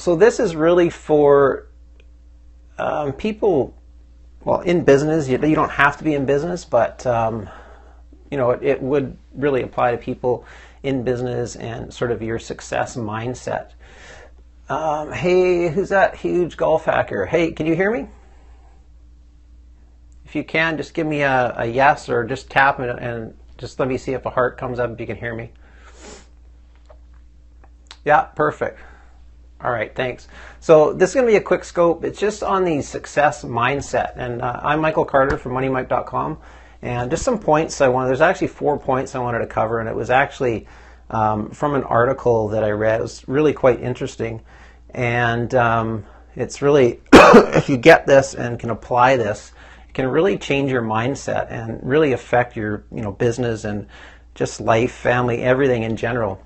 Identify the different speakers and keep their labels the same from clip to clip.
Speaker 1: So this is really for people, well, in business. You don't have to be in business, but it would really apply to people in business and sort of your success mindset. Hey, who's that huge golf hacker? Hey, can you hear me? If you can, just give me a yes, or just tap it and just let me see if a heart comes up if you can hear me. Yeah, perfect. All right, thanks. So this is going to be a quick scope. It's just on the success mindset. And I'm Michael Carter from MoneyMike.com. And just some points there's actually 4 points I wanted to cover. And it was actually from an article that I read. It was really quite interesting. And it's really, if you get this and can apply this, it can really change your mindset and really affect your business and just life, family, everything in general.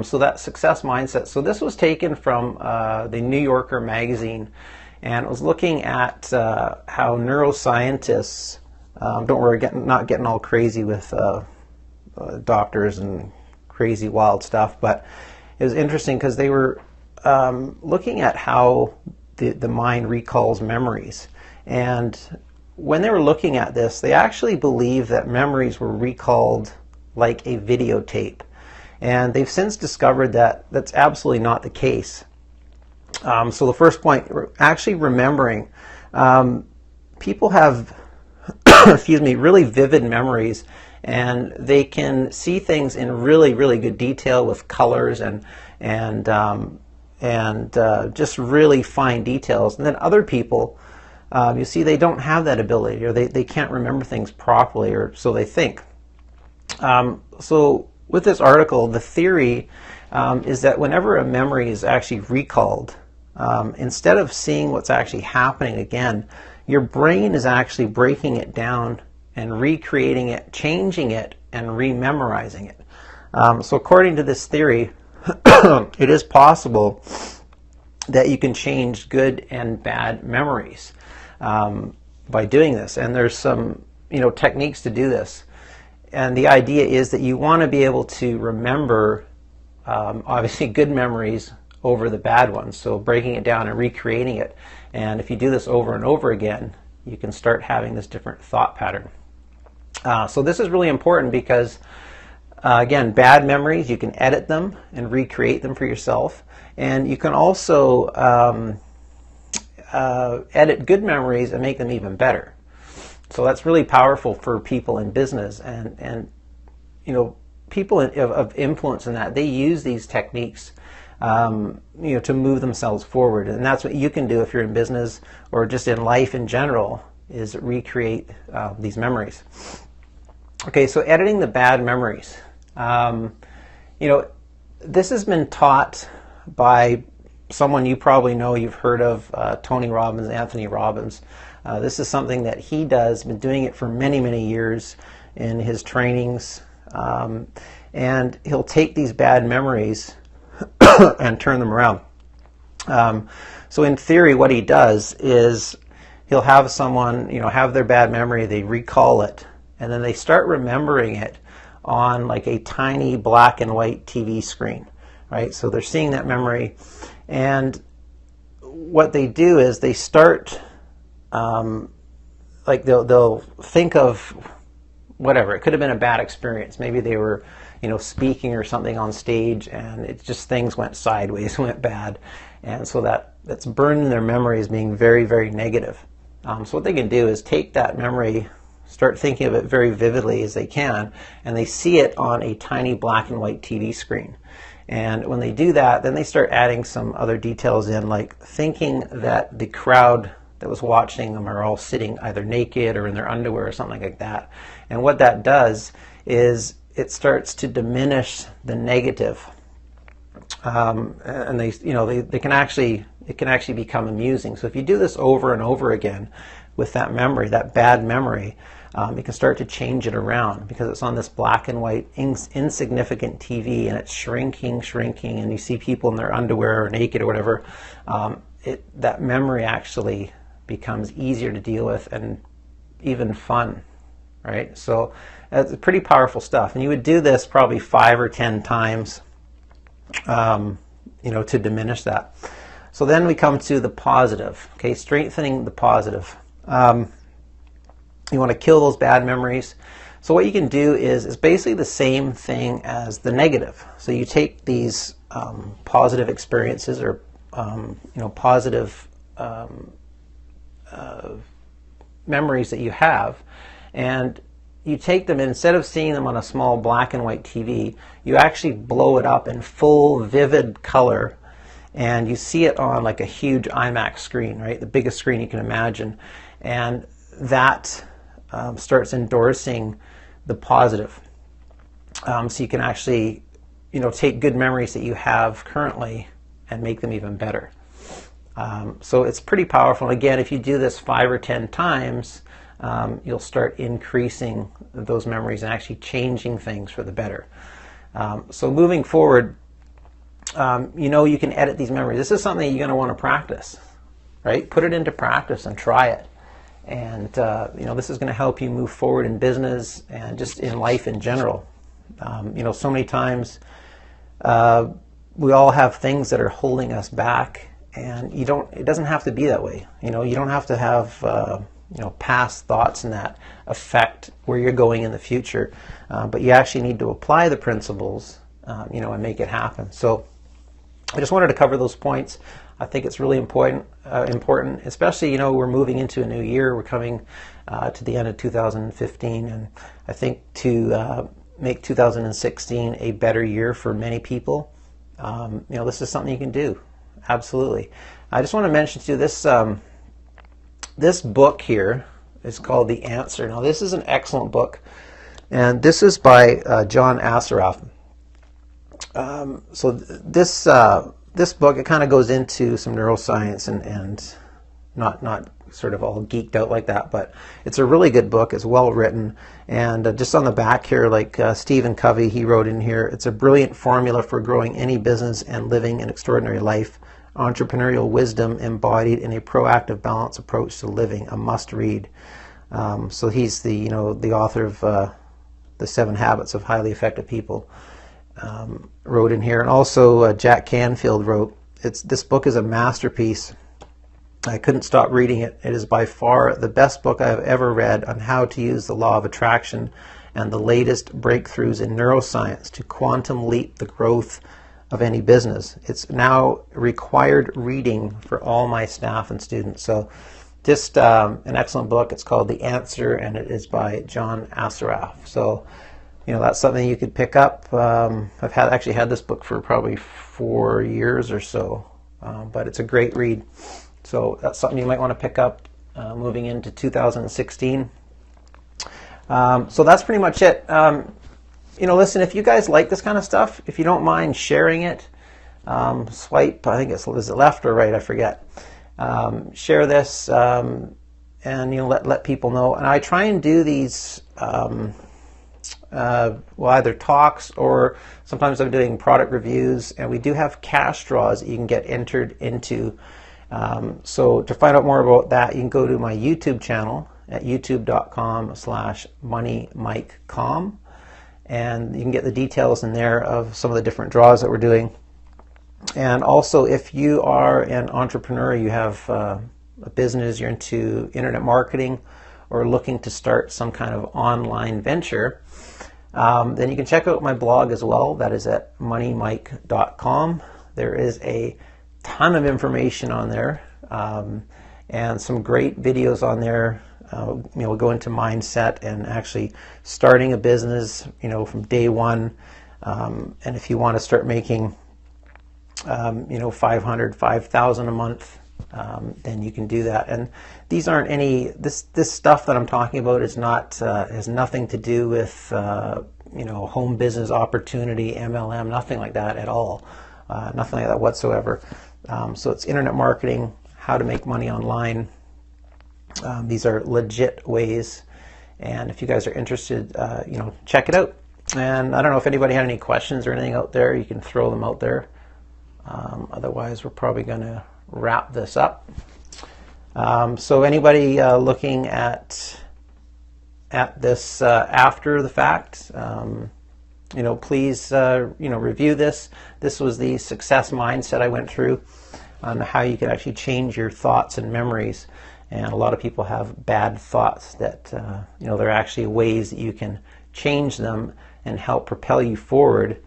Speaker 1: So that success mindset. So this was taken from the New Yorker magazine, and it was looking at how neuroscientists, don't worry, not getting all crazy with doctors and crazy wild stuff, but it was interesting because they were looking at how the mind recalls memories. And when they were looking at this, they actually believed that memories were recalled like a videotape. And they've since discovered that that's absolutely not the case. So the first point, actually remembering. People have, really vivid memories, and they can see things in really, really good detail with colors and just really fine details. And then other people, you see, they don't have that ability, or they can't remember things properly, or so they think. So with this article, the theory is that whenever a memory is actually recalled, instead of seeing what's actually happening again, your brain is actually breaking it down and recreating it, changing it, and rememorizing it. So according to this theory, it is possible that you can change good and bad memories by doing this. And there's some techniques to do this. And the idea is that you want to be able to remember, obviously, good memories over the bad ones. So breaking it down and recreating it. And if you do this over and over again, you can start having this different thought pattern. So this is really important because, again, bad memories, you can edit them and recreate them for yourself. And you can also edit good memories and make them even better. So that's really powerful for people in business, and people of influence in that, they use these techniques to move themselves forward. And that's what you can do if you're in business or just in life in general, is recreate these memories. Okay, so editing the bad memories. This has been taught by someone you probably know, you've heard of, Tony Robbins, Anthony Robbins. This is something that he does, been doing it for many, many years in his trainings. And he'll take these bad memories and turn them around. So in theory, what he does is he'll have someone, have their bad memory, they recall it, and then they start remembering it on like a tiny black and white TV screen, right? So they're seeing that memory, and what they do is they start they'll think of whatever. It could have been a bad experience. Maybe they were, speaking or something on stage, and it just things went sideways, went bad, and so that's burned in their memory as being very, very negative. So what they can do is take that memory, start thinking of it very vividly as they can, and they see it on a tiny black and white TV screen. And when they do that, then they start adding some other details in, like thinking that the crowd that was watching them are all sitting either naked or in their underwear or something like that. And what that does is it starts to diminish the negative, and they can actually, it can actually become amusing. So if you do this over and over again with that memory, that bad memory, you can start to change it around, because it's on this black and white insignificant TV, and it's shrinking, and you see people in their underwear or naked or whatever. That memory actually becomes easier to deal with and even fun, right? So it's pretty powerful stuff. And you would do this probably 5 or 10 times, to diminish that. So then we come to the positive. Okay, strengthening the positive. You want to kill those bad memories. So what you can do is it's basically the same thing as the negative. So you take these positive experiences or positive memories that you have, and you take them, and instead of seeing them on a small black and white TV, you actually blow it up in full vivid color, and you see it on like a huge IMAX screen, right? The biggest screen you can imagine, and that starts endorsing the positive. So you can actually, take good memories that you have currently and make them even better. So it's pretty powerful. Again, if you do this 5 or 10 times, you'll start increasing those memories and actually changing things for the better. So moving forward, you can edit these memories. This is something you're going to want to practice, right? Put it into practice and try it. And this is going to help you move forward in business and just in life in general. So many times we all have things that are holding us back, and it doesn't have to be that way. You don't have to have past thoughts and that affect where you're going in the future, but you actually need to apply the principles and make it happen. So I just wanted to cover those points. I think it's really important, especially, we're moving into a new year. We're coming to the end of 2015, and I think to make 2016 a better year for many people, this is something you can do. Absolutely. I just want to mention to you this, this book here is called The Answer. Now, this is an excellent book, and this is by John Assaraf. So this book, it kind of goes into some neuroscience and not sort of all geeked out like that, but it's a really good book. It's well written, and just on the back here, like Stephen Covey, he wrote in here, it's a brilliant formula for growing any business and living an extraordinary life. Entrepreneurial wisdom embodied in a proactive, balanced approach to living, a must-read. So he's the author of the 7 Habits of Highly Effective People. Wrote in here, and also Jack Canfield wrote, this book is a masterpiece. I couldn't stop reading it. It is by far the best book I have ever read on how to use the law of attraction and the latest breakthroughs in neuroscience to quantum leap the growth of any business. It's now required reading for all my staff and students. So just an excellent book. It's called The Answer, and it is by John Assaraf. So that's something you could pick up. I've actually had this book for probably 4 years or so, but it's a great read. So that's something you might want to pick up moving into 2016. So that's pretty much it. Listen, if you guys like this kind of stuff, if you don't mind sharing it, swipe, I think is it left or right? I forget. Share this and let people know. And I try and do these either talks or sometimes I'm doing product reviews, and we do have cash draws that you can get entered into. So to find out more about that, you can go to my YouTube channel at youtube.com/moneymikecom, and you can get the details in there of some of the different draws that we're doing. And also, if you are an entrepreneur, you have a business, you're into internet marketing or looking to start some kind of online venture, then you can check out my blog as well. That is at moneymike.com. There is a ton of information on there, and some great videos on there. We'll go into mindset and actually starting a business, from day one. And if you want to start making, $5,000 a month, then you can do that. And these aren't this stuff that I'm talking about is not, has nothing to do with, home business opportunity, MLM, nothing like that at all. Nothing like that whatsoever. So it's internet marketing, how to make money online. These are legit ways, and if you guys are interested, check it out. And I don't know if anybody had any questions or anything out there, you can throw them out there. Otherwise, we're probably going to wrap this up. So anybody looking at this after the fact, please review this. This was the success mindset I went through on how you can actually change your thoughts and memories. And a lot of people have bad thoughts that there are actually ways that you can change them and help propel you forward,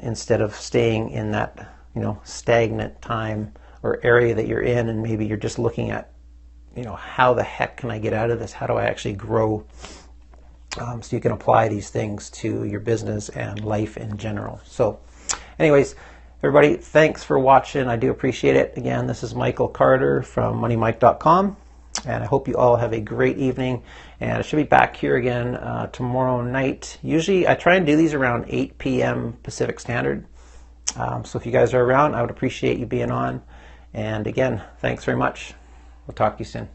Speaker 1: instead of staying in that stagnant time or area that you're in, and maybe you're just looking at how the heck can I get out of this? How do I actually grow? So you can apply these things to your business and life in general. So anyways, everybody, thanks for watching. I do appreciate it. Again, this is Michael Carter from MoneyMike.com, and I hope you all have a great evening. And I should be back here again tomorrow night. Usually I try and do these around 8 p.m. Pacific Standard. So if you guys are around, I would appreciate you being on. And again, thanks very much. We'll talk to you soon.